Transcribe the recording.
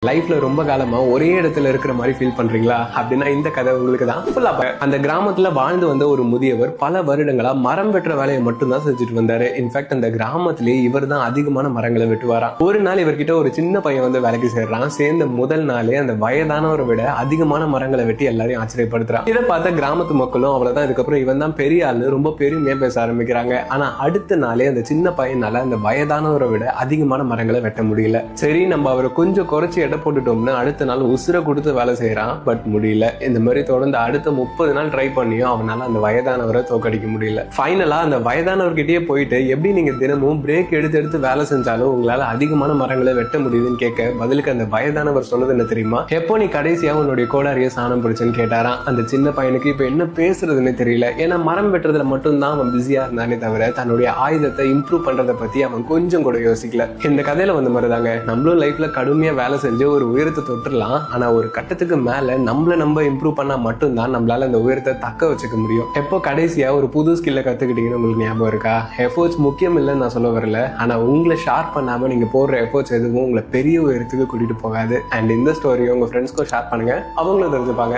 லைஃப்ல ரொம்ப காலமா ஒரே இடத்துல இருக்கிற மாதிரி ஃபீல் பண்றீங்களா அப்படின்னா இந்த கதை உங்களுக்கு தான் ஃபுல்லா. அந்த கிராமத்துல வாழ்ந்து வந்த ஒரு முதியவர் பல வருடங்களா மரம் வெட்டுற வேலையை மட்டும்தான் செஞ்சுட்டு வந்தாரு. இன்ஃபேக்ட் அந்த கிராமத்திலேயே இவர் தான் அதிகமான மரங்களை வெட்டுவாராம். ஒரு நாள் இவர்கிட்ட ஒரு சின்ன பையன் வந்து வேலைக்கு சேர்றான். சேர்ந்த முதல் நாளே அந்த வயதானவரை விட அதிகமான மரங்களை வெட்டி எல்லாரையும் ஆச்சரியப்படுத்துறான். இதை பார்த்த கிராமத்து மக்களும் அவ்வளவுதான், இதுக்கப்புறம் இவன் தான் பெரிய ஆளு ரொம்ப பெருமையா பேச ஆரம்பிக்கிறாங்க. ஆனா அடுத்த நாளே அந்த சின்ன பையனால அந்த வயதானவரை விட அதிகமான மரங்களை வெட்ட முடியல. சரி, நம்ம அவரை கொஞ்சம் குறைச்சி எடை போட்டுட்டோம்னு அடுத்த நாள் உசுரை கொடுத்து வேலை செய்யறான். பட் முடியல. இந்த மாதிரி தொடர்ந்து அடுத்த 30 நாள் ட்ரை பண்ணியும் அவனால அந்த வயதானவரை தோக்கடிக்க முடியல. ஃபைனலா அந்த வயதானவர்கிட்டயே போயிட்டு எப்படி நீங்க தினமும் பிரேக் எடுத்து எடுத்து வேலை செஞ்சாலும் உங்களால அதிகமான மரங்களை வெட்ட முடியுதுன்னு கேட்க பதிலுக்கு அந்த வயதானவர் சொன்னது என்ன தெரியுமா? எப்போ நீ கடைசியா உன்னுடைய கோடாரிய சாணம் பிடிச்சுன்னு கேட்டாராம். அந்த சின்ன பையனுக்கு இப்ப என்ன பேசுறதுன்னு தெரியல. ஏன்னா மரம் வெட்டுறதுல மட்டும்தான் அவன் பிஸியா இருந்தானே தவிர தன்னுடைய ஆயுதத்தை இம்ப்ரூவ் பண்றதை பத்தி அவன் கொஞ்சம் கூட யோசிக்கல. இந்த கதையில வந்த மாதிரிதாங்க நம்மளும் லைஃப்ல கடுமையா வேலை செஞ்சு ஒரு உயரத்தை தொட்டுடலாம். ஆனா ஒரு கட்டத்துக்கு மேல நம்ம இம்ப்ரூவ் பண்ணா மட்டும்தான் நம்மளால அந்த உயரத்தை தக்க வச்சுக்க முடியும். எப்போ கடைசியா ஒரு புது ஸ்கில்ல கத்துக்கிட்டீங்கன்னு உங்களுக்கு ஞாபகம் இருக்கா? எஃபோர்ட்ஸ் முக்கியம் இல்லைன்னு நான் சொல்ல வரல. ஆனா உங்களை ஷேர் பண்ணாம நீங்க போடுற எஃபோர்ட்ஸ் எதுவும் உங்களை பெரிய உயரத்துக்கு கூட்டிட்டு போகாது. அண்ட் இந்த ஸ்டோரியை உங்க ஃப்ரெண்ட்ஸ்க்கும் ஷேர் பண்ணுங்க, அவங்களும் தெரிஞ்சுப்பாங்க.